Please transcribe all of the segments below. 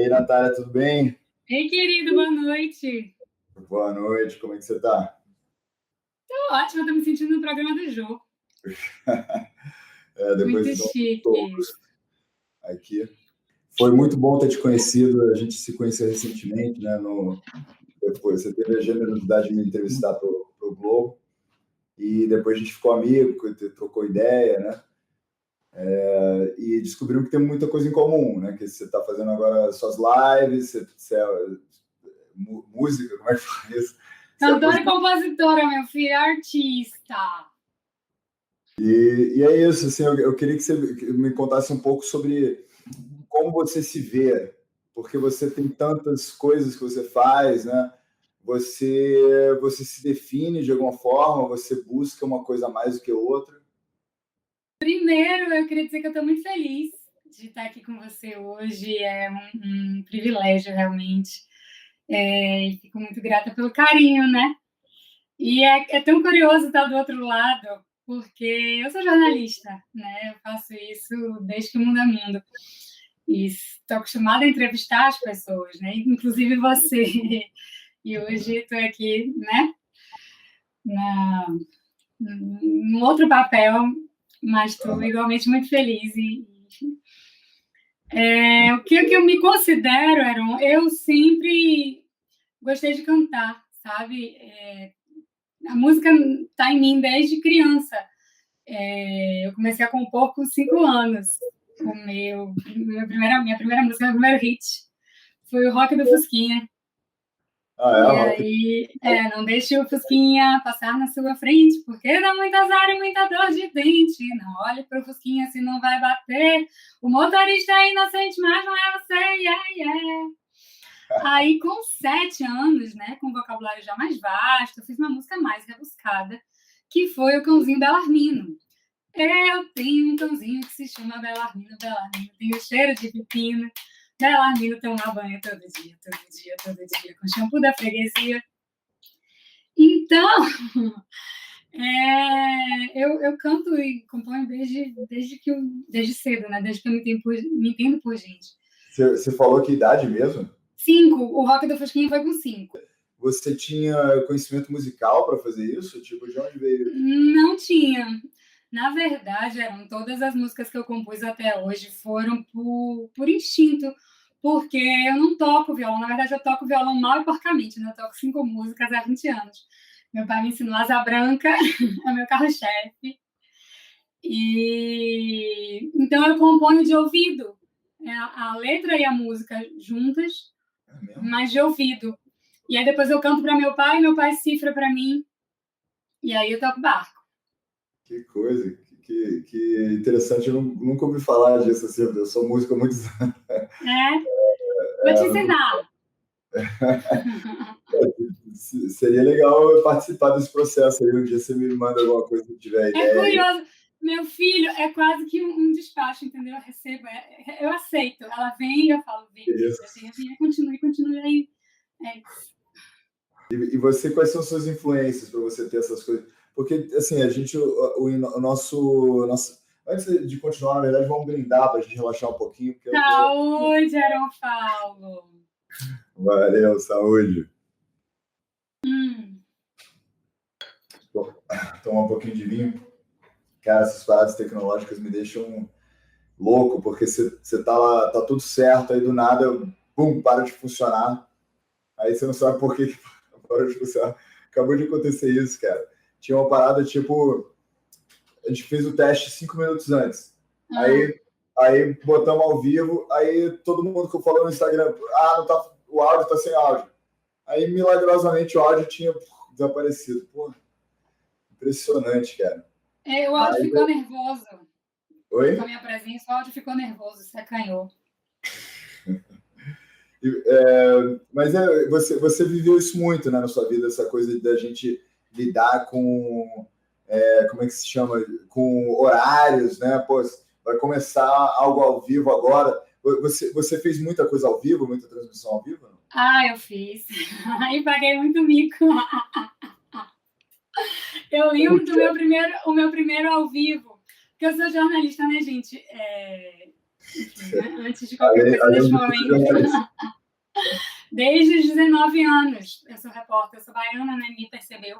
aí, Natália, tudo bem? Ei, querido, boa noite. Boa noite, como é que você tá? Tô ótima, tô me sentindo no programa do Jô. Depois Muito de um chique. aqui. Foi muito bom ter te conhecido, a gente se conheceu recentemente, né? Depois você teve a generosidade de me entrevistar pro Globo, e depois a gente ficou amigo, trocou ideia, né? E descobriu que tem muita coisa em comum, né? Que você está fazendo agora suas lives, você é música, como é que faz isso? Você é Cantora e compositora, meu filho, artista. E é isso, assim, eu queria que você me contasse um pouco sobre como você se vê, porque você tem tantas coisas que você faz, né? Você se define de alguma forma, você busca uma coisa a mais do que outra. Primeiro, eu queria dizer que eu tô muito feliz de estar aqui com você hoje. É um privilégio, realmente. E fico muito grata pelo carinho, né? E é tão curioso estar do outro lado, porque eu sou jornalista, né? Eu faço isso desde que o mundo é mundo. E estou acostumada a entrevistar as pessoas, né? Inclusive você. E hoje estou aqui, né? Na, num outro papel, mas estou igualmente muito feliz. O que eu me considero, Aaron, eu sempre gostei de cantar, sabe? A música está em mim desde criança. Eu comecei a compor com 5 anos. Minha primeira música, meu primeiro hit, foi o Rock do Fusquinha. E Rock? aí, não deixe o Fusquinha passar na sua frente, porque dá muito azar e muita dor de dente. Não olhe pro Fusquinha se não vai bater. O motorista é inocente, mas não é você, yeah, yeah. Aí, com 7 anos, né, com um vocabulário já mais vasto, eu fiz uma música mais rebuscada, que foi o Cãozinho Belarmino. Eu tenho um cãozinho que se chama Belarmino, Belarmino tem o cheiro de pepino. Belarmino toma banho todo dia, todo dia, todo dia, com shampoo da freguesia. Então, eu canto e componho desde cedo, né? Desde que eu me entendo por gente. Você falou que idade mesmo? 5, o Rock do Fusquinha foi com 5. Você tinha conhecimento musical para fazer isso? Tipo, de onde veio? Não tinha. Na verdade, todas as músicas que eu compus até hoje foram por instinto, porque eu não toco violão. Na verdade, eu toco violão mal e porcamente, né? Eu toco 5 músicas há 20 anos. Meu pai me ensinou Asa Branca, é o meu carro-chefe. E então eu componho de ouvido, a letra e a música juntas, mas de ouvido. E aí depois eu canto para meu pai cifra para mim, e aí eu toco barco. Que coisa, que interessante, eu nunca ouvi falar disso, assim, eu sou músico há muitos anos. Vou te ensinar. Seria legal participar desse processo aí, um dia você me manda alguma coisa que tiver ideia. É curioso, meu filho é quase que um despacho, entendeu? Eu recebo, eu aceito. Ela vem e eu falo, vem, continue aí. E você, quais são suas influências para você ter essas coisas? Porque, assim, a gente, o nosso. Antes de continuar, na verdade, vamos brindar para a gente relaxar um pouquinho. Porque Saúde, Aaron Paulo. Valeu, saúde. Tomar um pouquinho de vinho. Cara, essas paradas tecnológicas me deixam louco, porque você tá lá, tá tudo certo, aí do nada, pum, para de funcionar. Aí você não sabe por que parou de funcionar. Acabou de acontecer isso, cara. Tinha uma parada tipo. A gente fez o teste 5 minutos antes. Aí botamos ao vivo, aí todo mundo que falou no Instagram, não tá, o áudio tá sem áudio. Aí, milagrosamente, o áudio tinha desaparecido. Pô, impressionante, cara. O áudio ficou nervoso. Oi? Com a minha presença, o áudio ficou nervoso, se acanhou. Mas você viveu isso muito, né, na sua vida, essa coisa da gente lidar com, como é que se chama, com horários, né? Pô, vai começar algo ao vivo agora. Você fez muita coisa ao vivo, muita transmissão ao vivo? Não? Eu fiz. E paguei muito mico. Eu lembro do o meu primeiro ao vivo, porque eu sou jornalista, né, gente? Enfim, antes de qualquer coisa neste momento. Desde os 19 anos, eu sou repórter, eu sou baiana, né? Ninguém percebeu.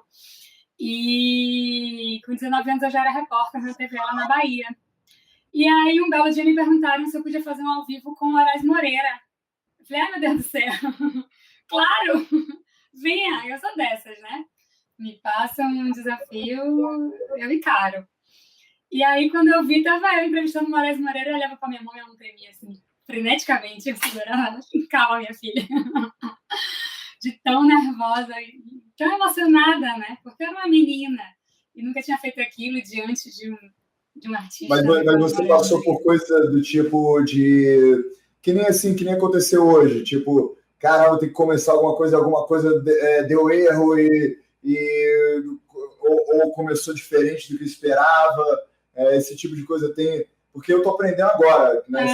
E com 19 anos eu já era repórter na TV lá na Bahia. E aí, um belo dia me perguntaram se eu podia fazer um ao vivo com o Horácio Moreira. Eu falei, ai, meu Deus do céu. Claro, venha, eu sou dessas, né? Me passam um desafio, eu encaro. E aí, quando eu vi, tava eu entrevistando o Horácio Moreira, eu olhava pra minha mão e ela não tremia assim, freneticamente, eu segurava ela, calma, minha filha. De tão nervosa, tão emocionada, né? Porque eu era uma menina e nunca tinha feito aquilo diante de um artista. Mas você passou por coisa do tipo de... Que nem aconteceu hoje. Tipo, cara, vou ter que começar alguma coisa deu erro ou começou diferente do que eu esperava. Esse tipo de coisa tem... Porque eu tô aprendendo agora, né?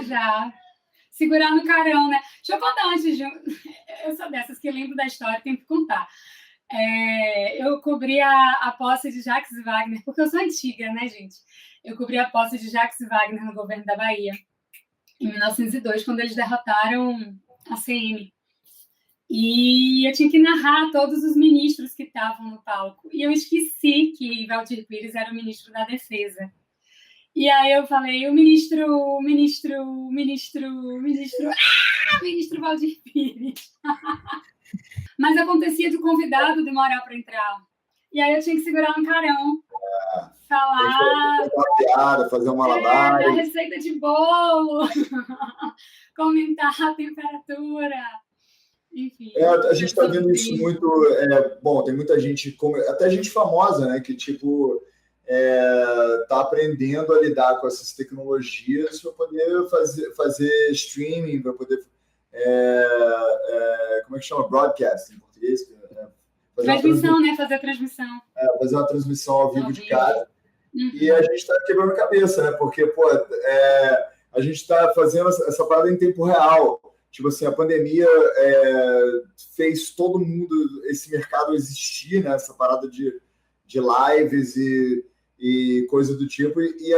Já. Segurar no carão, né? Deixa eu contar antes de... Eu sou dessas que lembro da história, tenho que contar. Eu cobri a posse de Jacques Wagner, porque eu sou antiga, né, gente? Eu cobri a posse de Jacques Wagner no governo da Bahia, em 1902, quando eles derrotaram a CM. E eu tinha que narrar todos os ministros que estavam no palco. E eu esqueci que Valdir Pires era o ministro da Defesa. E aí eu falei, o ministro Valdir Pires. Mas acontecia de convidado demorar para entrar. E aí eu tinha que segurar um carão. Falar... fazer uma malabar. A receita de bolo. Comentar a temperatura. Enfim. A gente está vendo isso muito... bom, tem muita gente, até gente famosa, né? Que, tipo... tá aprendendo a lidar com essas tecnologias para poder fazer streaming, para poder como é que chama? Broadcast em português? Transmissão, né? Fazer a transmissão. Fazer uma transmissão ao vivo de casa. Uhum. E a gente está quebrando a cabeça, né? Porque, pô, a gente está fazendo essa parada em tempo real. Tipo assim, a pandemia fez todo mundo, esse mercado existir, né? Essa parada de lives e coisa do tipo, e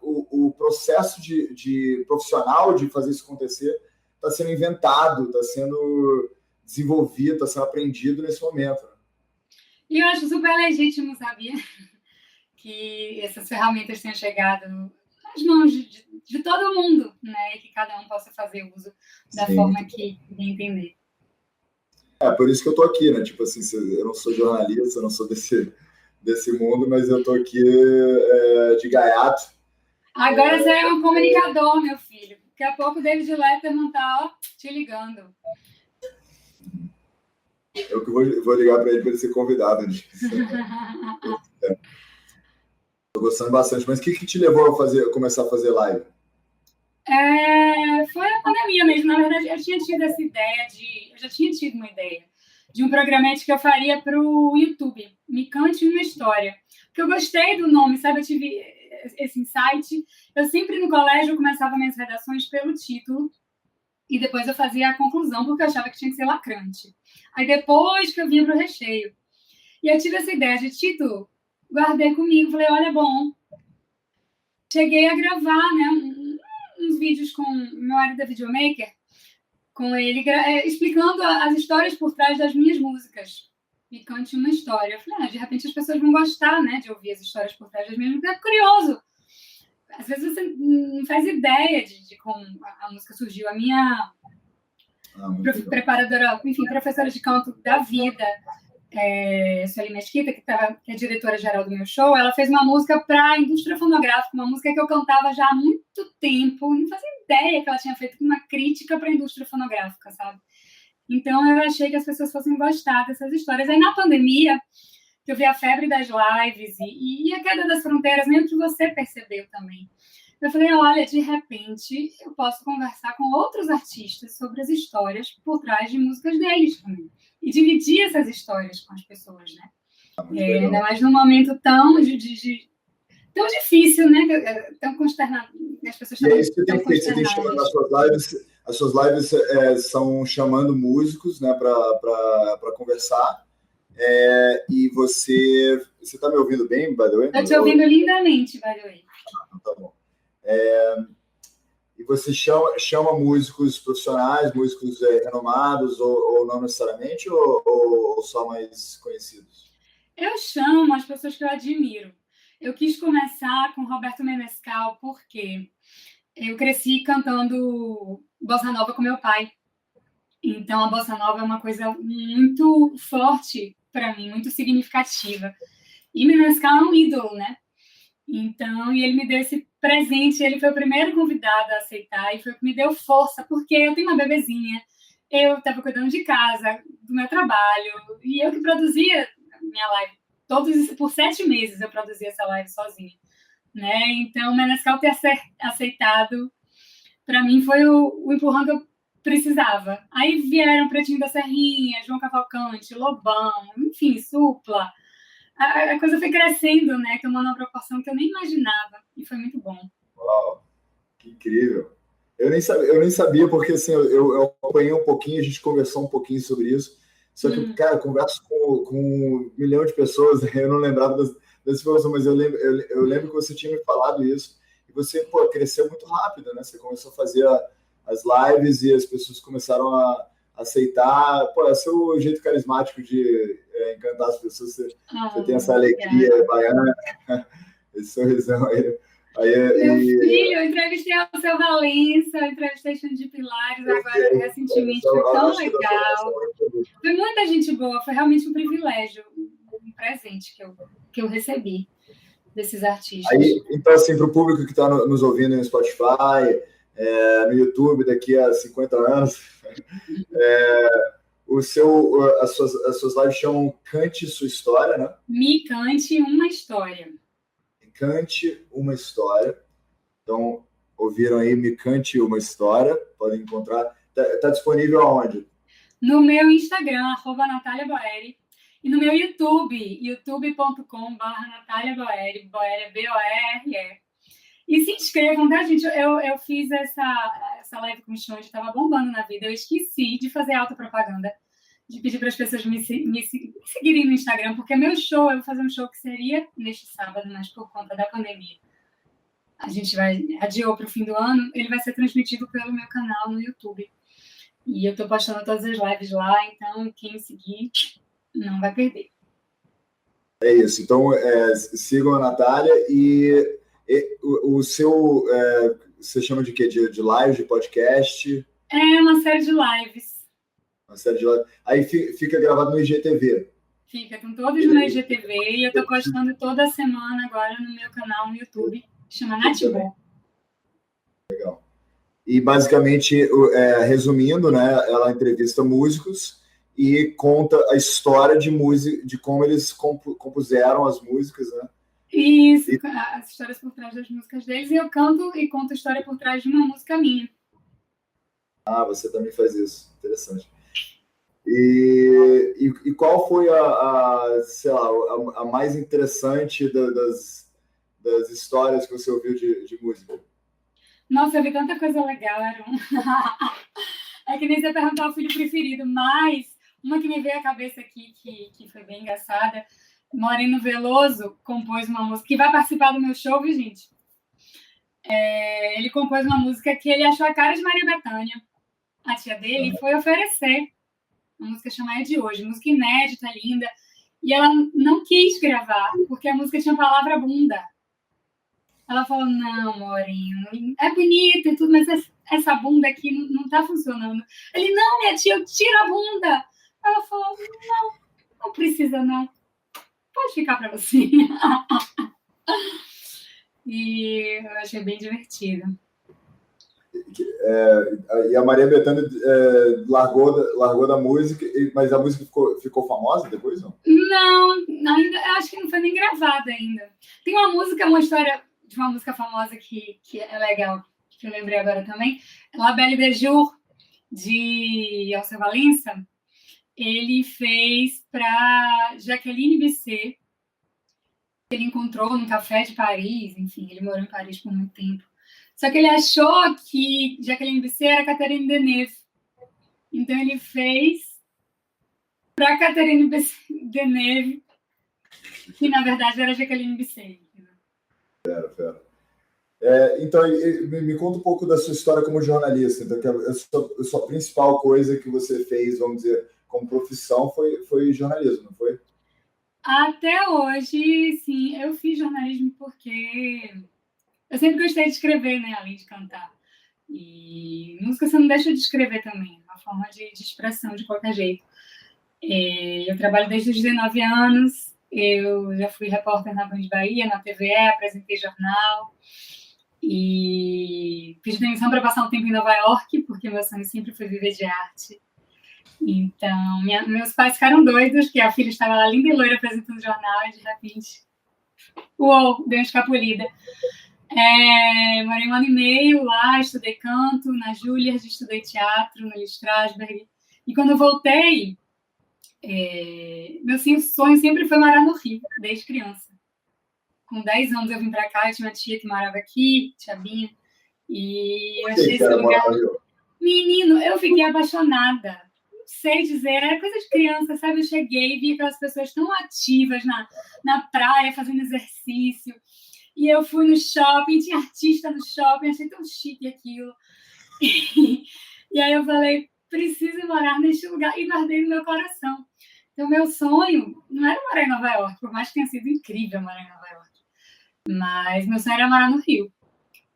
o processo de profissional de fazer isso acontecer está sendo inventado, está sendo desenvolvido, está sendo aprendido nesse momento. E eu acho super legítimo, sabia? Que essas ferramentas tenham chegado nas mãos de todo mundo, né? E que cada um possa fazer uso da forma que entender. Por isso que eu tô aqui, né? Tipo assim, eu não sou jornalista, eu não sou desse mundo, mas eu tô aqui de gaiato. Agora você é um comunicador, meu filho. Daqui a pouco o David Letterman tá te ligando. Eu que vou ligar para ele ser convidado. Tô gostando bastante. Mas o que te levou a começar a fazer live? Foi a pandemia mesmo. Na verdade, eu tinha tido essa ideia eu já tinha tido uma ideia de um programete que eu faria para o YouTube. Me Cante uma História. Porque eu gostei do nome, sabe? Eu tive esse insight. Eu sempre no colégio começava minhas redações pelo título e depois eu fazia a conclusão, porque eu achava que tinha que ser lacrante. Aí depois que eu vinha para o recheio. E eu tive essa ideia de título, guardei comigo, falei, olha, bom. Cheguei a gravar, né, uns vídeos com o meu marido da videomaker, com ele, explicando as histórias por trás das minhas músicas. Me Cante uma História. Eu falei, de repente as pessoas vão gostar, né, de ouvir as histórias por trás das minhas músicas. É curioso. Às vezes você não faz ideia de como a música surgiu. A minha preparadora, enfim, professora de canto da vida, Sueli Mesquita, que é diretora-geral do meu show, ela fez uma música para a indústria fonográfica, uma música que eu cantava já há muito tempo, não fazia ideia que ela tinha feito uma crítica para a indústria fonográfica, sabe? Então eu achei que as pessoas fossem gostar dessas histórias. Aí na pandemia, que eu vi a febre das lives e a queda das fronteiras, mesmo que você percebeu também. Eu falei, olha, de repente eu posso conversar com outros artistas sobre as histórias por trás de músicas deles também. E dividir essas histórias com as pessoas, né? Ainda mais num momento tão difícil, né? Tão consternado. As pessoas estão isso que tem feito. Você tem chamado nas suas lives. As suas lives são chamando músicos, né, para conversar. E você está me ouvindo bem, by the way? Estou te ouvindo lindamente, by the way. Tá bom. E você chama músicos profissionais, músicos renomados, ou não necessariamente, ou só mais conhecidos? Eu chamo as pessoas que eu admiro. Eu quis começar com Roberto Menescal porque eu cresci cantando bossa nova com meu pai. Então, a bossa nova é uma coisa muito forte para mim, muito significativa. E Menescal é um ídolo, né? Então, e ele me deu esse presente, ele foi o primeiro convidado a aceitar e foi o que me deu força, porque eu tenho uma bebezinha, eu estava cuidando de casa, do meu trabalho, e eu que produzia minha live. Por 7 meses eu produzia essa live sozinha, né? Então, o Menescal ter aceitado, para mim, foi o empurrão que eu precisava. Aí vieram Pretinho da Serrinha, João Cavalcante, Lobão, enfim, Supla. A coisa foi crescendo, né? Tomando uma proporção que eu nem imaginava. E foi muito bom. Uau, que incrível. Eu nem sabia porque assim, eu acompanhei um pouquinho, a gente conversou um pouquinho sobre isso. Só que, cara, eu converso com 1 milhão de pessoas, eu não lembrava das informações, mas eu lembro que você tinha me falado isso. E você, pô, cresceu muito rápido, né? Você começou a fazer as lives e as pessoas começaram a aceitar. Pô, esse é o jeito carismático de encantar as pessoas. Você tem essa alegria baiana, esse sorrisão aí. Meu filho, eu entrevistei o seu Valença, eu entrevistei o Xande de Pilares agora recentemente, foi tão legal. Foi muita gente boa, foi realmente um privilégio, um presente que eu recebi desses artistas. Aí, então, assim, para o público que está nos ouvindo no Spotify, no YouTube daqui a 50 anos, as suas lives chamam Cante Sua História, né? Me Cante Uma História. Cante uma história. Então, ouviram aí, Me Cante uma História. Podem encontrar. Tá disponível aonde? No meu Instagram, @NataliaBoeri. E no meu YouTube, youtube.com/Natalia Boeri. Boeri é Boere. E se inscrevam, tá, gente? Eu fiz essa live com o Xande, estava bombando na vida. Eu esqueci de fazer autopropaganda, de pedir para as pessoas me seguirem no Instagram, porque meu show, eu vou fazer um show que seria neste sábado, mas por conta da pandemia, a gente adiou para o fim do ano, ele vai ser transmitido pelo meu canal no YouTube. E eu estou postando todas as lives lá, então quem me seguir não vai perder. É isso. Então, sigam a Natália e o seu... você chama de quê? De live, de podcast? É uma série de lives. Uma série de lives. Aí fica gravado no IGTV. Fica, estão todos no IGTV e eu estou postando toda semana agora no meu canal no YouTube, que chama Natibô. Legal. E basicamente, resumindo, né, ela entrevista músicos e conta a história de música, de como eles compuseram as músicas, né? Isso, as histórias por trás das músicas deles, e eu canto e conto a história por trás de uma música minha. Ah, você também faz isso. Interessante. E qual foi sei lá, a mais interessante das histórias que você ouviu de música? Nossa, eu vi tanta coisa legal, Aaron. É que nem você perguntar o filho preferido, mas uma que me veio à cabeça aqui, que foi bem engraçada, Moreno Veloso compôs uma música, que vai participar do meu show, viu, gente? Ele compôs uma música que ele achou a cara de Maria Bethânia, a tia dele, e foi oferecer. Uma música chamada de hoje, música inédita, linda. E ela não quis gravar, porque a música tinha a palavra bunda. Ela falou, não, Morinho, é bonito e tudo, mas essa bunda aqui não tá funcionando. Ele, não, minha tia, eu tiro a bunda. Ela falou, não precisa não. Pode ficar para você. E eu achei bem divertido. E a Maria Bethânia largou da música, mas a música ficou famosa depois, não? Não, ainda, acho que não foi nem gravada ainda. Tem uma história de uma música famosa que é legal, que eu lembrei agora também. La Belle de Jour, de Alceu Valença. Ele fez para Jacqueline Bisset. Ele encontrou no Café de Paris, enfim, ele morou em Paris por muito tempo. Só que ele achou que Jacqueline Bisset era Catherine Deneuve. Então ele fez para Catherine Deneuve, que na verdade era Jacqueline Bisset. Fera. Então, me conta um pouco da sua história como jornalista. Então, que a sua principal coisa que você fez, vamos dizer, como profissão foi jornalismo, não foi? Até hoje, sim, eu fiz jornalismo porque eu sempre gostei de escrever, né, além de cantar. E música você não deixa de escrever também, é uma forma de expressão de qualquer jeito. Eu trabalho desde os 19 anos, eu já fui repórter na Band Bahia, na TVE, apresentei jornal e fiz demissão para passar um tempo em Nova York, porque meu sonho sempre foi viver de arte. Então, meus pais ficaram doidos, que a filha estava lá linda e loira apresentando jornal e de repente, uou, deu uma escapulida. Morei 1 ano e meio lá, estudei canto na Juilliard, estudei teatro no Strasberg. E quando eu voltei, meu sonho sempre foi morar no Rio, desde criança. Com 10 anos eu vim para cá, eu tinha uma tia que morava aqui, tia Binha, e eu achei esse lugar... Menino, eu fiquei apaixonada. Não sei dizer, era coisa de criança, sabe? Eu cheguei e vi aquelas pessoas tão ativas na praia, fazendo exercício. E eu fui no shopping, tinha artista no shopping, achei tão chique aquilo. E aí eu falei, preciso morar neste lugar, e guardei no meu coração. Então, meu sonho não era morar em Nova York, por mais que tenha sido incrível morar em Nova York. Mas meu sonho era morar no Rio.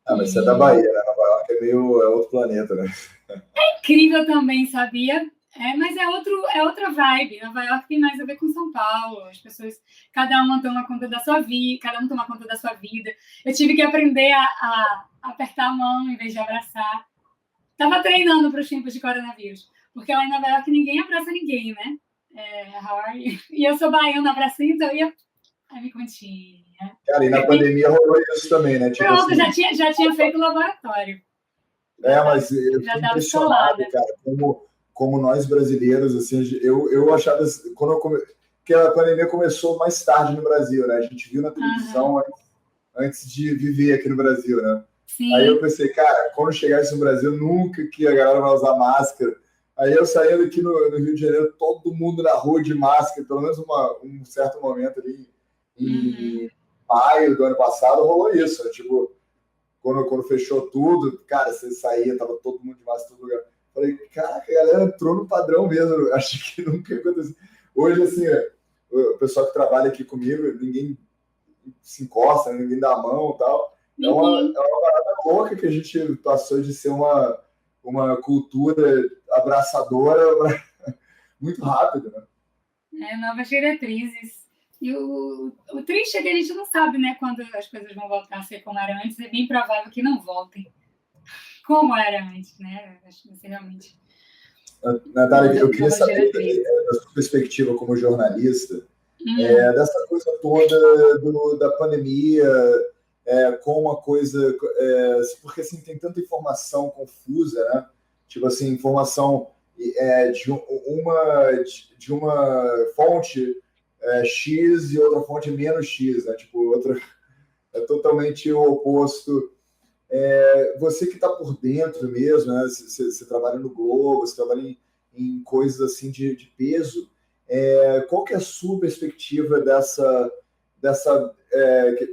Mas você é da Bahia, né? Nova York é outro planeta, né? É incrível também, sabia? Mas é outra vibe. Nova York tem mais a ver com São Paulo. As pessoas, cada uma toma conta da sua vida, cada um toma conta da sua vida. Eu tive que aprender a apertar a mão em vez de abraçar. Estava treinando para os tempos de coronavírus, porque lá em Nova York ninguém abraça ninguém, né? How are you? E eu sou baiana, abracei, então eu ia... Ai, me continha. Cara, e na pandemia rolou isso também, né? Tipo pronto, assim, já tinha feito o laboratório. Mas eu já fiquei impressionado, cara, como nós brasileiros, assim, eu achava, que a pandemia começou mais tarde no Brasil, né? A gente viu na televisão antes de viver aqui no Brasil, né? Sim. Aí eu pensei, cara, quando chegar isso no Brasil, nunca que a galera vai usar máscara. Aí eu saindo aqui no Rio de Janeiro, todo mundo na rua de máscara, pelo menos um certo momento ali, em maio do ano passado, rolou isso, né? Tipo, quando fechou tudo, cara, você saía, tava todo mundo de máscara em todo lugar. Falei, caraca, a galera entrou no padrão mesmo, acho que nunca aconteceu. Hoje, assim, o pessoal que trabalha aqui comigo, ninguém se encosta, ninguém dá a mão e tal. É uma parada louca que a gente passou de ser uma cultura abraçadora muito rápido, né? Novas diretrizes. E o triste é que a gente não sabe, né, quando as coisas vão voltar a ser como era antes. É bem provável que não voltem como era antes, né? Acho que realmente... Natália, eu queria saber da sua perspectiva como jornalista, dessa coisa toda da pandemia, como a coisa... porque, assim, tem tanta informação confusa, né? Tipo assim, informação de uma fonte X e outra fonte menos X, né? Tipo, outra é totalmente o oposto. Você que está por dentro mesmo, né? Você trabalha no Globo, você trabalha em coisas assim de peso. Qual que é a sua perspectiva dessa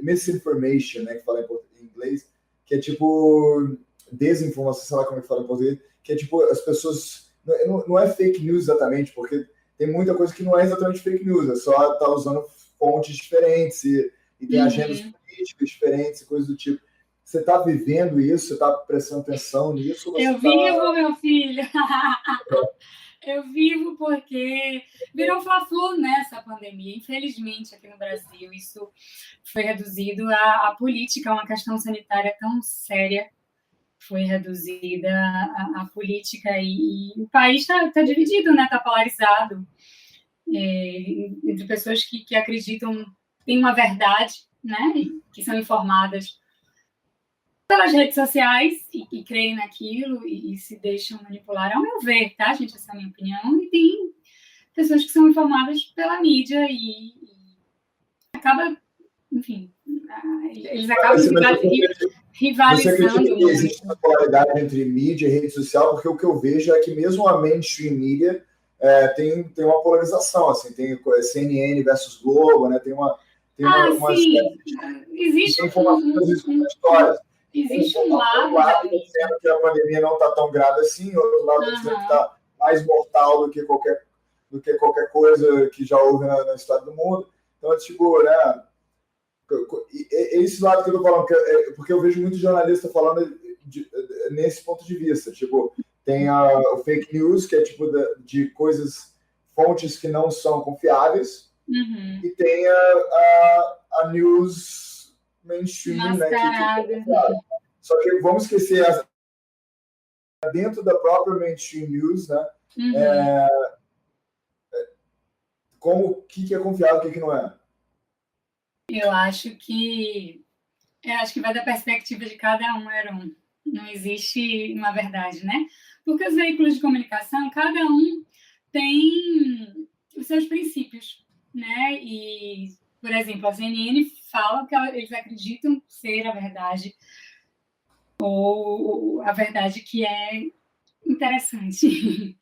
misinformation, né? Que fala em inglês, que é tipo desinformação, sei lá como é que fala em português, que é tipo as pessoas... Não é fake news exatamente, porque tem muita coisa que não é exatamente fake news, é só estar usando fontes diferentes e tem agendas políticas diferentes, coisas do tipo. Você está vivendo isso? Você está prestando atenção nisso? Vivo, meu filho. Eu vivo porque virou fla-flu nessa pandemia. Infelizmente, aqui no Brasil, isso foi reduzido à política, uma questão sanitária tão séria. Foi reduzida a política e o país está dividido, né? Está polarizado entre pessoas que acreditam em uma verdade, né? Que são informadas pelas redes sociais e creem naquilo e se deixam manipular, ao meu ver, tá, gente? Essa é a minha opinião. E tem pessoas que são informadas pela mídia e acaba, enfim, eles acabam rivalizando. Você acredita que existe uma polaridade entre mídia e rede social? Porque o que eu vejo é que mesmo a mainstream mídia tem uma polarização, assim, tem CNN versus Globo, né? Tem uma sim. Existe informações contraditórias. existe um lado dizendo que a pandemia não está tão grave assim, outro lado está dizendo que está mais mortal do que qualquer coisa que já houve na história do mundo. Então, tipo, né? Esse lado que eu tô falando, porque eu vejo muito jornalista falando nesse ponto de vista. Tipo, tem o fake news, que é tipo de coisas, fontes que não são confiáveis, e tem a news mainstream, né? Só que vamos esquecer dentro da própria mainstream news, né? O que é confiável e o que não é? Eu acho que vai da perspectiva de cada um, Aaron. Não existe uma verdade, né? Porque os veículos de comunicação, cada um tem os seus princípios, né? E, por exemplo, a CNN fala que eles acreditam ser a verdade, ou a verdade que é interessante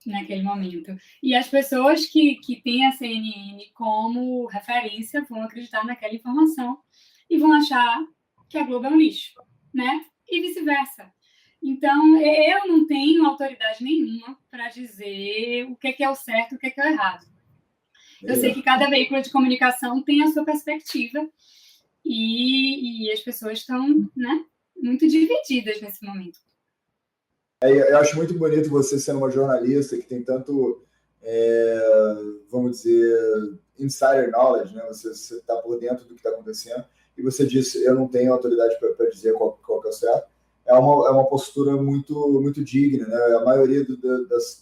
naquele momento. E as pessoas que têm a CNN como referência vão acreditar naquela informação e vão achar que a Globo é um lixo, né? E vice-versa. Então, eu não tenho autoridade nenhuma para dizer o que é o certo e o que é o errado. Eu sei que cada veículo de comunicação tem a sua perspectiva e as pessoas estão, né, muito divididas nesse momento. Eu acho muito bonito você sendo uma jornalista que tem tanto, vamos dizer, insider knowledge, né? Você está por dentro do que está acontecendo e você disse, eu não tenho autoridade para dizer qual que é o certo. É uma postura muito, muito digna, né? A maioria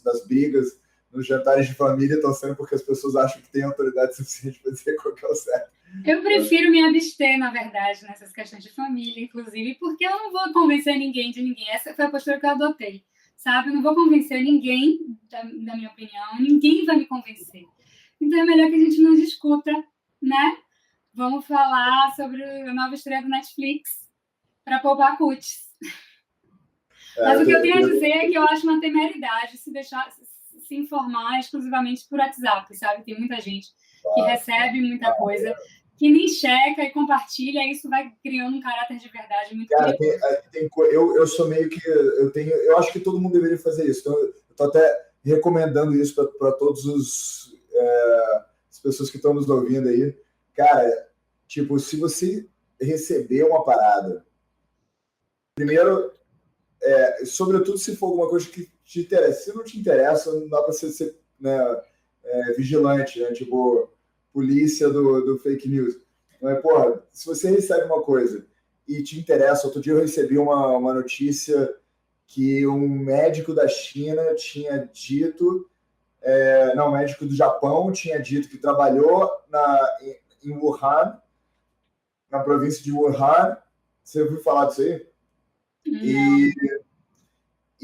das brigas nos jantares de família estão sendo porque as pessoas acham que tem autoridade suficiente para dizer qual que é o certo. Eu prefiro me abster, na verdade, nessas questões de família, inclusive, porque eu não vou convencer ninguém de ninguém. Essa foi a postura que eu adotei, sabe? Eu não vou convencer ninguém da minha opinião, ninguém vai me convencer. Então é melhor que a gente não discuta, né? Vamos falar sobre a nova estreia do Netflix para poupar cutis. Mas o que eu tenho a dizer é que eu acho uma temeridade se informar exclusivamente por WhatsApp, sabe? Tem muita gente que recebe muita coisa, que nem checa e compartilha, e isso vai criando um caráter de verdade muito perigoso. Eu sou meio que... Eu acho que todo mundo deveria fazer isso. Então, eu estou até recomendando isso para todos as pessoas que estão nos ouvindo aí. Cara, tipo, se você receber uma parada, primeiro, sobretudo se for alguma coisa que te interessa. Se não te interessa, não dá para você ser, né, vigilante, né? Tipo, polícia do fake news. Mas, porra, se você recebe uma coisa e te interessa, outro dia eu recebi uma notícia que um médico da China tinha dito, não, médico do Japão tinha dito que trabalhou em Wuhan, na província de Wuhan. Você ouviu falar disso aí?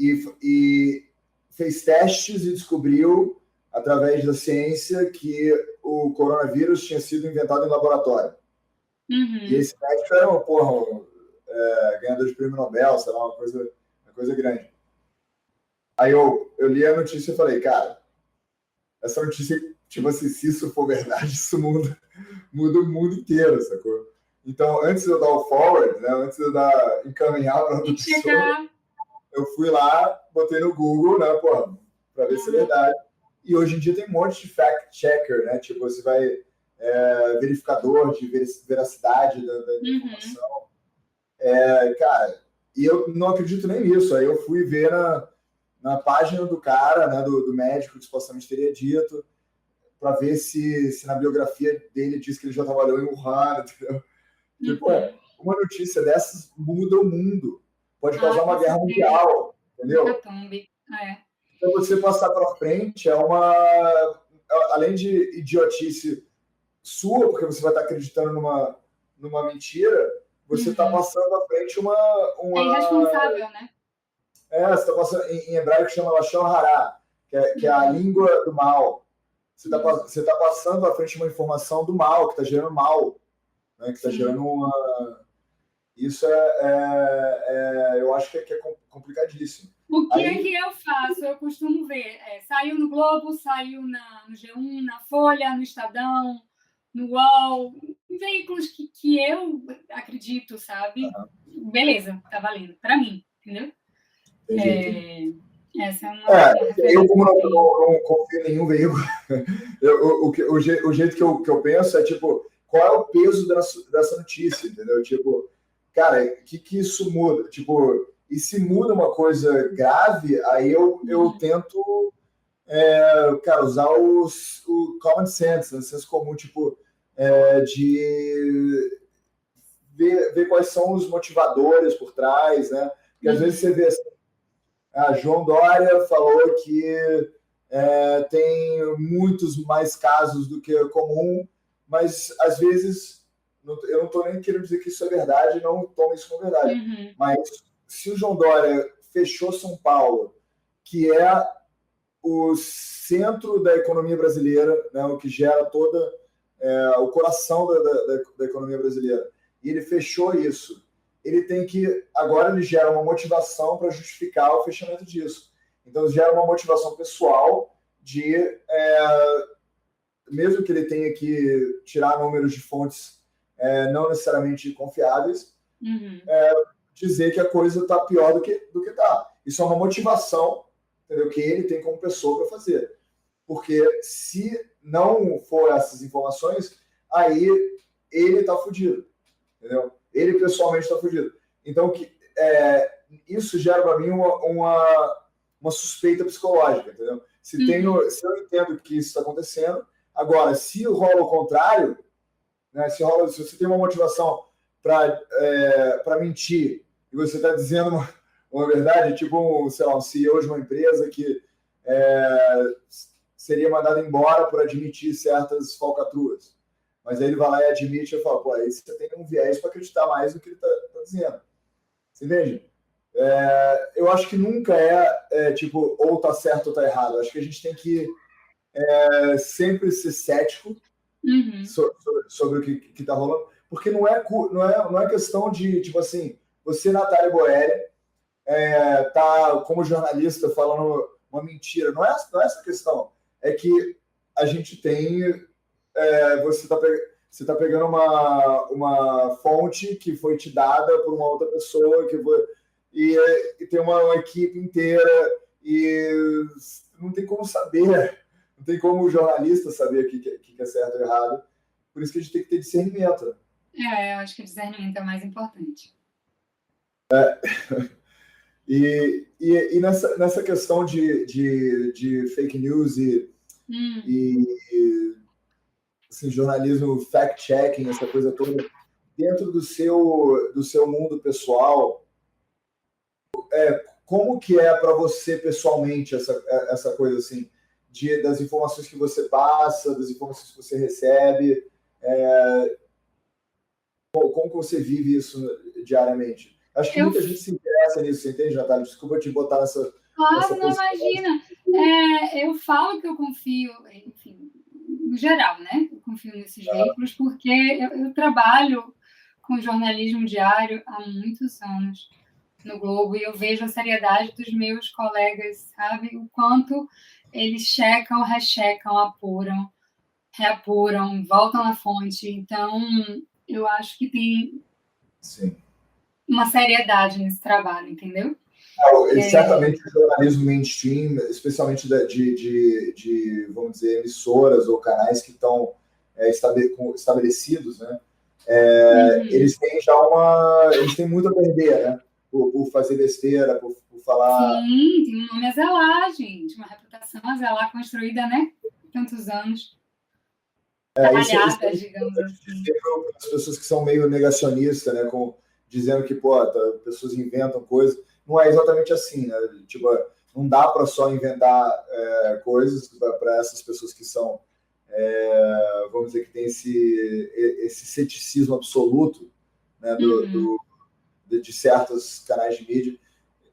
E fez testes e descobriu, através da ciência, que o coronavírus tinha sido inventado em laboratório. E esse médico era ganhador de prêmio Nobel, sei lá, uma coisa grande. Aí eu li a notícia e falei, cara, essa notícia, tipo assim, se isso for verdade, isso muda o mundo inteiro, sacou? Então, antes de eu dar o forward, né, antes de eu encaminhar para outra pessoa, eu fui lá, botei no Google, né, para ver se é verdade. E hoje em dia tem um monte de fact-checker, né? Tipo, você vai verificador de veracidade da informação. Cara, e eu não acredito nem nisso. Aí eu fui ver na página do cara, né, do médico que supostamente teria dito, para ver se na biografia dele diz que ele já trabalhou em Wuhan, entendeu? Tipo, uma notícia dessas muda o mundo. Pode causar uma guerra mundial, entendeu? Então, você passar para frente além de idiotice sua, porque você vai estar acreditando numa mentira, você está passando à frente uma... É irresponsável, né? Você está passando, em hebraico chama Lashon Hará, que é a língua do mal. Você está passando à frente uma informação do mal, que está gerando mal, né? Que está gerando uma... Isso eu acho que é complicadíssimo. O que é que eu faço? Eu costumo ver. Saiu no Globo, saiu no G1, na Folha, no Estadão, no UOL, veículos que eu acredito, sabe? Beleza, tá valendo. Para mim, entendeu? Essa é uma eu como não confio em nenhum veículo, o jeito que eu penso é, tipo, qual é o peso dessa notícia, entendeu? Tipo, cara, o que isso muda? Tipo, e se muda uma coisa grave, aí eu tento, cara, usar o common sense, né? O senso comum, tipo, de ver quais são os motivadores por trás, né? Porque às vezes você vê assim, João Dória falou que tem muitos mais casos do que comum, mas às vezes eu não estou nem querendo dizer que isso é verdade, não tomo isso como verdade. Mas se o João Dória fechou São Paulo, que é o centro da economia brasileira, né, o que gera toda o coração da economia brasileira, e ele fechou isso, ele tem que, agora ele gera uma motivação para justificar o fechamento disso. Então, gera uma motivação pessoal de, mesmo que ele tenha que tirar números de fontes não necessariamente confiáveis, dizer que a coisa está pior do que está. Isso é uma motivação, entendeu? Que ele tem como pessoa para fazer. Porque se não for essas informações, aí ele está fudido, entendeu? Ele pessoalmente está fudido. Então, isso gera para mim uma suspeita psicológica, entendeu? Se eu entendo que isso está acontecendo, agora, se rola o contrário, né, se você tem uma motivação para mentir e você está dizendo uma verdade, tipo sei lá, um CEO de uma empresa que seria mandado embora por admitir certas falcatruas. Mas aí ele vai lá e admite e fala, pô, aí você tem um viés para acreditar mais no que ele está dizendo. Você entende? Eu acho que nunca tipo, ou tá certo ou tá errado. Eu acho que a gente tem que sempre ser cético sobre o que tá rolando, porque não é questão de, tipo assim, você, Natália Boeri, tá como jornalista falando uma mentira. Não é essa questão. É que a gente tem... você tá pegando uma fonte que foi te dada por uma outra pessoa e tem uma equipe inteira e não tem como saber, não tem como o jornalista saber o que é certo ou errado. Por isso que a gente tem que ter discernimento. Eu acho que o discernimento é o mais importante. E nessa questão de fake news e assim, jornalismo fact-checking, essa coisa toda, dentro do seu mundo pessoal, como que é para você pessoalmente essa coisa assim, das informações que você passa, das informações que você recebe, como que você vive isso diariamente? Acho que muita gente se interessa nisso, você entende, Natália? Desculpa te botar nessa Claro, não imagina. Eu falo que eu confio, enfim, no geral, né? Eu confio nesses veículos porque eu trabalho com jornalismo diário há muitos anos no Globo e eu vejo a seriedade dos meus colegas, sabe? O quanto eles checam, rechecam, apuram, reapuram, voltam na fonte. Então, eu acho que tem uma seriedade nesse trabalho, entendeu? Certamente o jornalismo mainstream, especialmente de, vamos dizer, emissoras ou canais que estão estabelecidos, né? Eles têm eles têm muito a perder, né? Por fazer besteira, por falar... Sim, tem um nome a zelar, gente, uma reputação a zelar construída, né? Tantos anos. Trabalhadas, digamos assim. As pessoas que são meio negacionistas, né? Dizendo que, pessoas inventam coisas. Não é exatamente assim, né? Tipo, não dá para só inventar coisas para essas pessoas que são, vamos dizer, que tem esse ceticismo absoluto, né? De certos canais de mídia.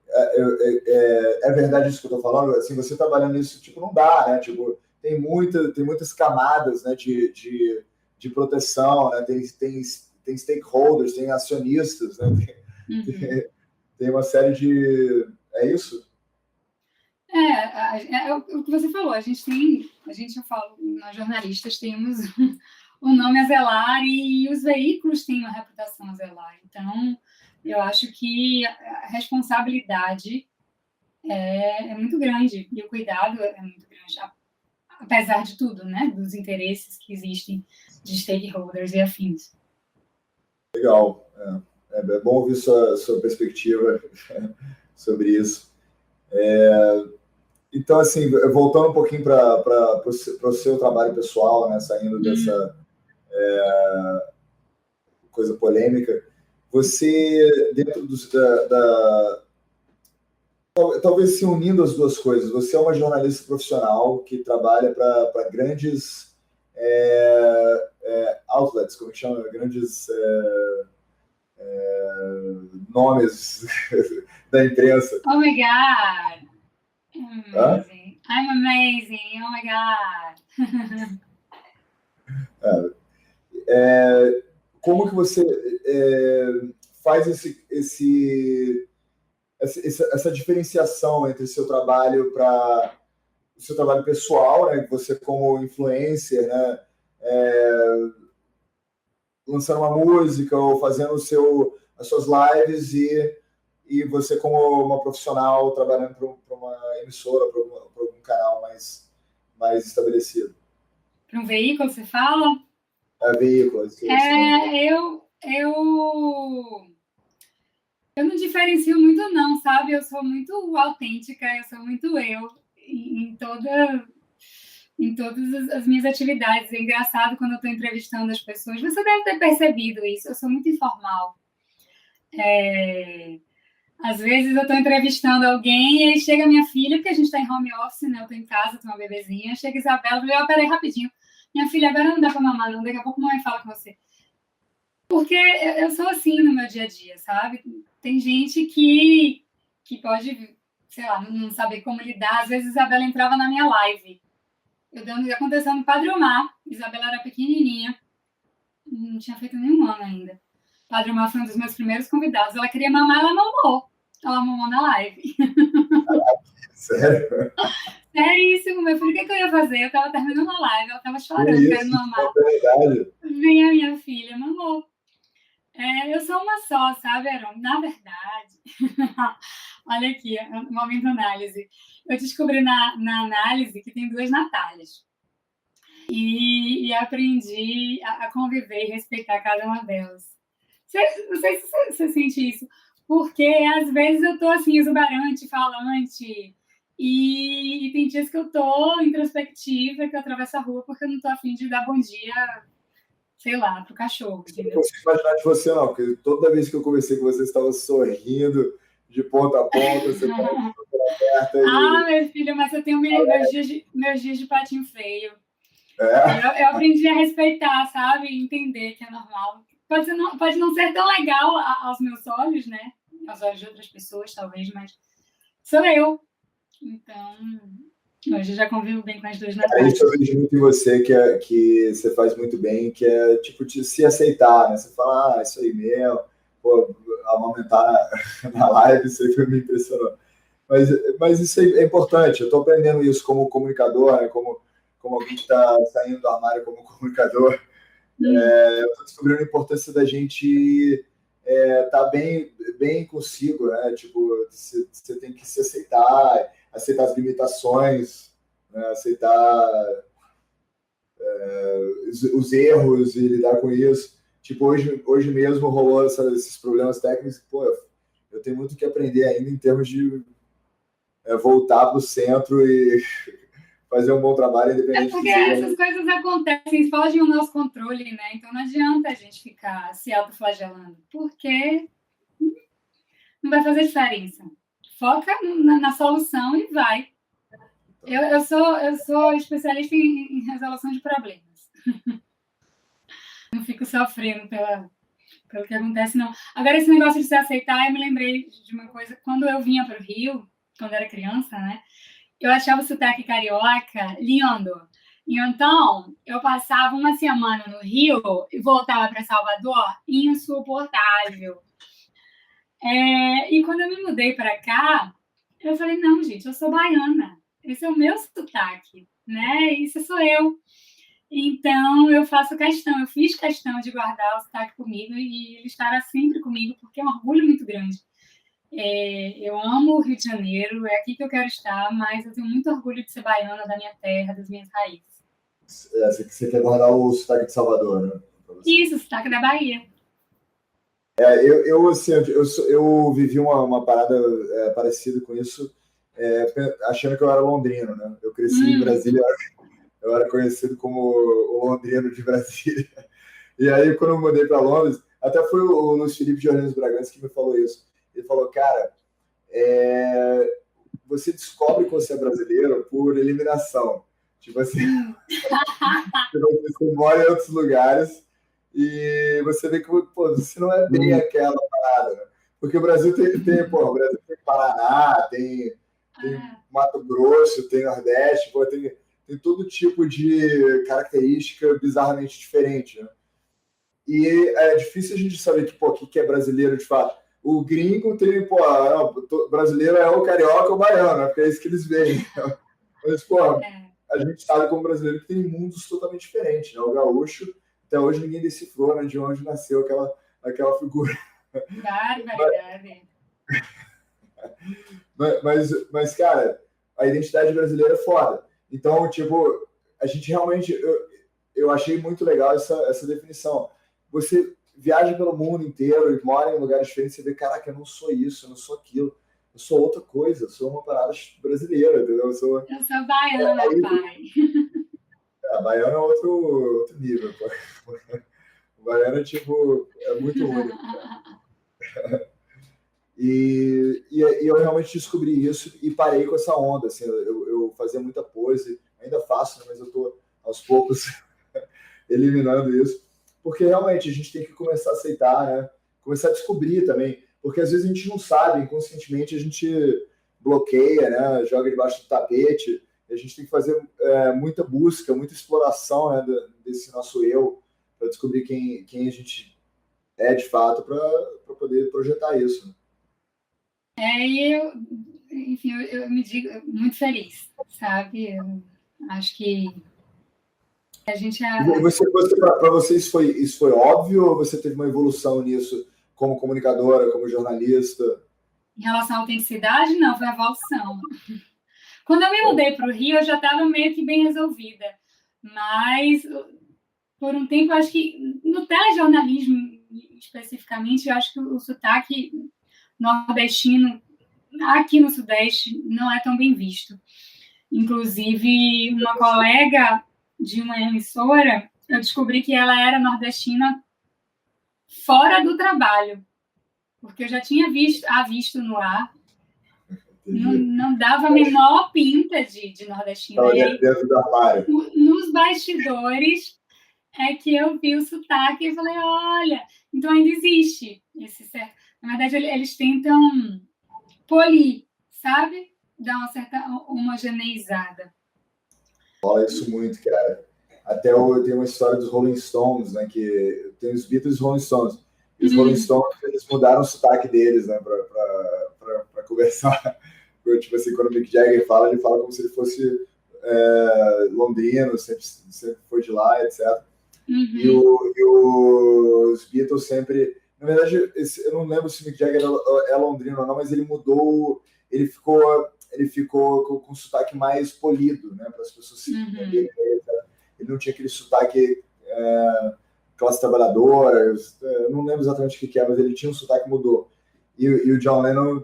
É verdade isso que eu estou falando? Assim, você trabalhando nisso, tipo, não dá, né? Tipo, tem muitas camadas, né? De proteção, né? Tem stakeholders, tem acionistas, né? Tem uma série de... É isso? O que você falou, eu falo, nós jornalistas temos o nome a zelar e os veículos têm uma reputação a zelar. Então, eu acho que a responsabilidade é muito grande e o cuidado é muito grande, apesar de tudo, né? Dos interesses que existem de stakeholders e afins. Legal. É bom ouvir sua perspectiva sobre isso. Então, assim, voltando um pouquinho para o seu trabalho pessoal, né, saindo dessa coisa polêmica, você, dentro talvez se unindo as duas coisas, você é uma jornalista profissional que trabalha para grandes outlets, como que chama? Grandes nomes da imprensa. Oh my God! Amazing. I'm amazing! Oh my God! Como que você faz essa diferenciação entre seu trabalho o seu trabalho pessoal, né? Você como influencer, né? Lançando uma música ou fazendo as suas lives e você como uma profissional trabalhando para uma emissora, para algum canal mais estabelecido. Para um veículo, você fala? Veículo. Eu não diferencio muito não, sabe? Eu sou muito autêntica, eu sou muito eu em todas as minhas atividades. É engraçado quando eu estou entrevistando as pessoas. Você deve ter percebido isso. Eu sou muito informal. Às vezes eu estou entrevistando alguém e aí chega minha filha, porque a gente está em home office, né? Eu estou em casa, tenho uma bebezinha. Chega Isabela, eu falei, peraí, rapidinho. Minha filha, agora não dá para mamar, não. Daqui a pouco a mãe fala com você. Porque eu sou assim no meu dia a dia, sabe? Tem gente que pode, sei lá, não saber como lidar. Às vezes Isabela entrava na minha live. Aconteceu no Padre Omar. Isabela era pequenininha. Não tinha feito nenhum ano ainda. Padre Omar foi um dos meus primeiros convidados. Ela queria mamar, ela mamou. Ela mamou na live. Sério? Seríssimo, meu filho. O que eu ia fazer? Eu tava terminando a live, ela tava chorando, querendo mamar. Vem a minha filha, mamou. Eu sou uma só, sabe, Aaron? Na verdade, olha aqui, um momento análise. Eu descobri na análise que tem 2 Natálias. E aprendi a conviver e respeitar cada uma delas. Não sei se você sente isso, porque às vezes eu tô assim, exuberante, falante, e tem dias que eu tô introspectiva, que eu atravesso a rua porque eu não tô a fim de dar bom dia, sei lá, pro cachorro. Eu não consigo imaginar de você, não, porque toda vez que eu conversei com você estava sorrindo de ponta a ponta, você estava aberta. Meu filho, mas eu tenho meus dias de patinho feio. Eu aprendi a respeitar, sabe? Entender que é normal. Pode não ser tão legal aos meus olhos, né? Aos olhos de outras pessoas, talvez, mas sou eu. Então, hoje eu já convivo bem com as 2 Natálias. Isso eu vejo muito em você, que você faz muito bem, que é tipo de se aceitar, né? Você fala, isso aí mesmo, pô, amamentar na live, isso aí me impressionou. Mas isso é importante, eu estou aprendendo isso como comunicador, né? Como alguém que está saindo do armário como comunicador. Eu estou descobrindo a importância da gente estar bem consigo, né? Tipo, você tem que se aceitar as limitações, né? Aceitar os erros e lidar com isso. Tipo, hoje mesmo rolou esses problemas técnicos. Pô, eu tenho muito que aprender ainda em termos de voltar para o centro e fazer um bom trabalho independente. Porque essas coisas acontecem, fogem ao nosso controle, né? Então não adianta a gente ficar se autoflagelando, porque não vai fazer diferença. Foca na solução e vai. Eu sou especialista em resolução de problemas. Não fico sofrendo pelo que acontece, não. Agora, esse negócio de se aceitar, eu me lembrei de uma coisa. Quando eu vinha para o Rio, quando era criança, né? Eu achava o sotaque carioca lindo. E então, eu passava uma semana no Rio e voltava para Salvador insuportável. E quando eu me mudei para cá, eu falei, não, gente, eu sou baiana. Esse é o meu sotaque, né? Isso sou eu. Então, eu fiz questão de guardar o sotaque comigo e ele estará sempre comigo, porque é um orgulho muito grande. Eu amo o Rio de Janeiro, é aqui que eu quero estar, mas eu tenho muito orgulho de ser baiana, da minha terra, das minhas raízes. Você quer guardar o sotaque de Salvador, né? Isso, o sotaque da Bahia. Eu vivi uma parada parecida com isso, achando que eu era londrino, né? Eu cresci em Brasília, eu era conhecido como o londrino de Brasília. E aí, quando eu mudei para Londres, até foi o Luiz Felipe de Orleans Bragança que me falou isso. Ele falou, cara, você descobre que você é brasileiro por eliminação. Tipo assim, você mora em outros lugares e você vê que você não é bem aquela parada, né? Porque o Brasil o Brasil tem Paraná, tem Mato Grosso, tem Nordeste, tem todo tipo de característica bizarramente diferente, né? E é difícil a gente saber que é brasileiro de fato. O gringo tem, brasileiro é o carioca ou o baiano, né? Porque é isso que eles veem. Mas, a gente sabe como brasileiro que tem mundos totalmente diferentes, né? O gaúcho, até hoje ninguém decifrou, né, de onde nasceu aquela figura. Barbaridade. Mas, cara, a identidade brasileira é foda. Então, tipo, a gente realmente... Eu achei muito legal essa definição. Você viaja pelo mundo inteiro e mora em lugares diferentes, você vê, caraca, eu não sou isso, eu não sou aquilo. Eu sou outra coisa, eu sou uma parada brasileira, entendeu? Eu sou baiana, pai. A baiana é outro nível, pô. O baiano, tipo, é muito único. E eu realmente descobri isso e parei com essa onda. Assim, eu fazia muita pose, ainda faço, mas eu tô aos poucos eliminando isso. Porque realmente a gente tem que começar a aceitar, né? Começar a descobrir também. Porque às vezes a gente não sabe, inconscientemente a gente bloqueia, né? Joga debaixo do tapete. E a gente tem que fazer muita busca, muita exploração, né, desse nosso eu, para descobrir quem a gente é de fato, para poder projetar isso. Enfim, eu me digo muito feliz, sabe? Eu acho que a gente... Para você isso foi óbvio ou você teve uma evolução nisso como comunicadora, como jornalista? Em relação à autenticidade, não, foi evolução. Quando eu me mudei para o Rio, eu já estava meio que bem resolvida. Mas, por um tempo, eu acho que no telejornalismo, especificamente, eu acho que o sotaque nordestino, aqui no Sudeste, não é tão bem visto. Inclusive, uma colega de uma emissora, eu descobri que ela era nordestina fora do trabalho, porque eu já tinha visto no ar. Não dava a menor pinta de nordestina. Dentro do armário. Nos bastidores é que eu vi o sotaque e falei, olha, então ainda existe esse certo. Na verdade, eles tentam polir, sabe? Dar uma certa homogeneizada. Fala isso muito, cara. Até eu tenho uma história dos Rolling Stones, né? Que tem os Beatles e os Rolling Stones. E os Rolling Stones, eles mudaram o sotaque deles, né? Para conversar. Tipo assim, quando o Mick Jagger fala, ele fala como se ele fosse londrino, sempre foi de lá, etc. E os Beatles sempre... Na verdade, eu não lembro se o Mick Jagger é londrino ou não, mas ele mudou... Ele ficou com um sotaque mais polido, né? Para as pessoas se entenderem. Ele não tinha aquele sotaque classe trabalhadora. Eu não lembro exatamente o que é, mas ele tinha um sotaque que mudou. E o John Lennon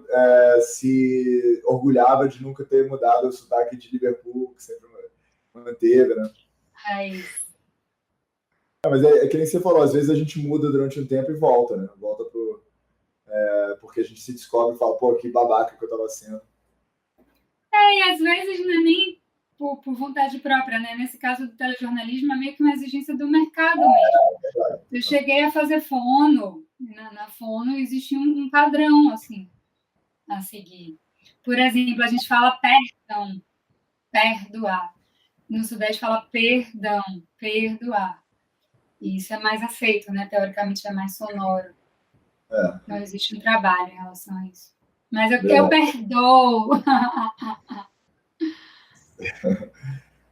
se orgulhava de nunca ter mudado o sotaque de Liverpool, que sempre manteve, né? Mas é que nem você falou, às vezes a gente muda durante um tempo e volta, né? Volta porque a gente se descobre e fala, pô, que babaca que eu tava sendo. E às vezes não é nem por vontade própria, né? Nesse caso do telejornalismo, é meio que uma exigência do mercado mesmo. Eu cheguei a fazer fono. Na fono existe um padrão, assim, a seguir. Por exemplo, a gente fala perdão, perdoar. No Sudeste fala perdão, perdoar. E isso é mais aceito, né? Teoricamente é mais sonoro. Então existe um trabalho em relação a isso. Mas eu perdoo.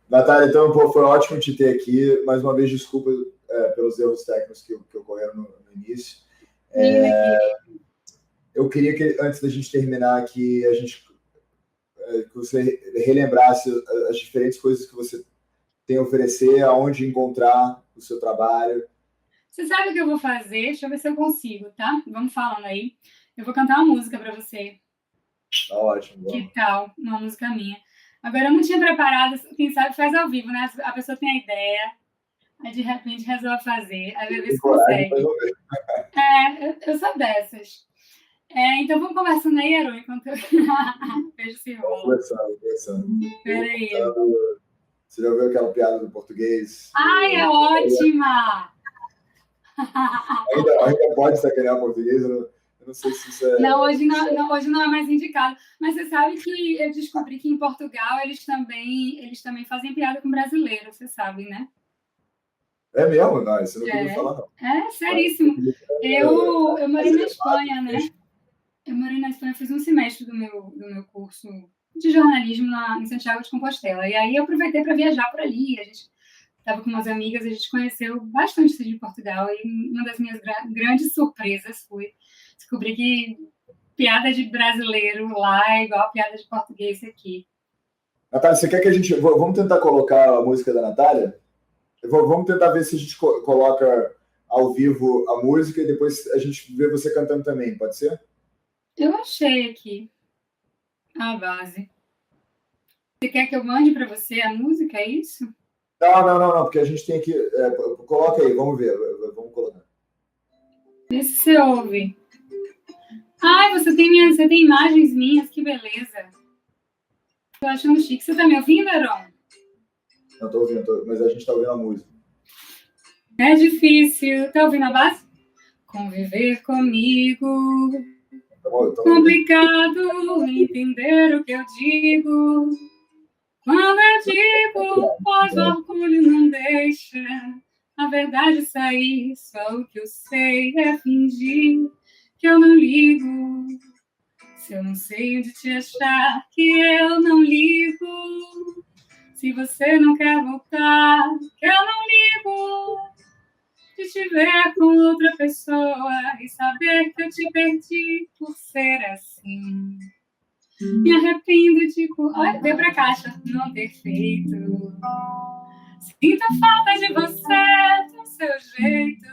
Natália, então, pô, foi ótimo te ter aqui. Mais uma vez, desculpa pelos erros técnicos que ocorreram no início. Eu queria que, antes da gente terminar aqui, que você relembrasse as diferentes coisas que você tem a oferecer, aonde encontrar o seu trabalho. Você sabe o que eu vou fazer? Deixa eu ver se eu consigo, tá? Vamos falando aí. Eu vou cantar uma música para você. Tá ótimo. Vamos. Que tal? Uma música minha. Agora, eu não tinha preparado, quem sabe faz ao vivo, né? A pessoa tem a ideia, aí de repente resolve fazer, aí vai ver se consegue. Eu sou dessas. Então vamos conversando aí, Herói, enquanto eu vejo se rola. Conversando. Peraí. Você já ouviu aquela piada do português? Ai, é ótima! Ainda pode sacanear português? Eu não sei se isso é... Não, hoje não é mais indicado. Mas você sabe que eu descobri que em Portugal eles também fazem piada com brasileiro, você sabe, né? É mesmo? Não, isso eu não ouvi falar, não. É seríssimo. Eu morei na Espanha, né? Eu morei na Espanha, fiz um semestre do meu curso de jornalismo em Santiago de Compostela. E aí eu aproveitei para viajar por ali. A gente estava com umas amigas, a gente conheceu bastante de Portugal. E uma das minhas grandes surpresas foi descobrir que piada de brasileiro lá é igual a piada de português aqui. Natália, você quer que a gente... Vamos tentar colocar a música da Natália? Vamos tentar ver se a gente coloca ao vivo a música e depois a gente vê você cantando também, pode ser? Eu achei aqui a base. Você quer que eu mande para você a música, é isso? Não, porque a gente tem que... coloca aí, vamos ver, vamos colocar. Vê se você ouve. Ai, você tem imagens minhas, que beleza. Tô achando chique. Você tá me ouvindo, Heron? Não, tô ouvindo, mas a gente tá ouvindo a música. É difícil. Tá ouvindo a base? Conviver comigo. Complicado entender o que eu digo. Quando eu digo, pois o orgulho não deixa a verdade sair. Só o que eu sei é fingir que eu não ligo. Se eu não sei onde te achar, que eu não ligo. Se você não quer voltar, que eu não ligo. De te ver com outra pessoa e saber que eu te perdi por ser assim. Me arrependo de... Olha, veio pra caixa. Não ter feito. Sinto falta de você, do seu jeito.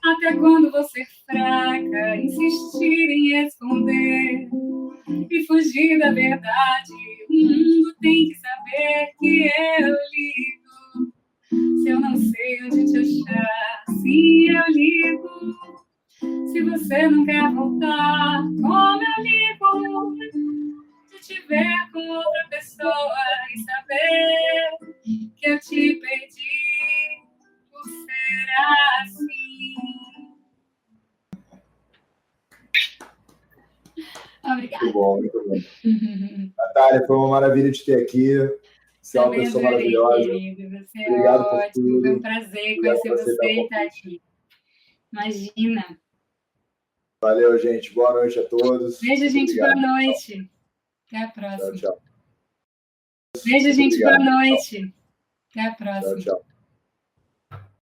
Até quando você fraca, insistir em esconder e fugir da verdade. O mundo tem que saber que eu ligo. Se eu não sei onde te achar, sim, eu ligo. Se você não quer voltar, como eu ligo. De te ver com outra pessoa e saber que eu te perdi por ser assim. Obrigada. Muito bom. Natália, foi uma maravilha te ter aqui. Você é uma pessoa maravilhosa. Querido. Você é Obrigado ótimo. Foi um prazer conhecer você e estar aqui. Imagina. Valeu, gente. Boa noite a todos. Beijo, gente. Boa noite. Até a próxima. Tchau. Beijo, gente. Boa noite. Até a próxima. Tchau.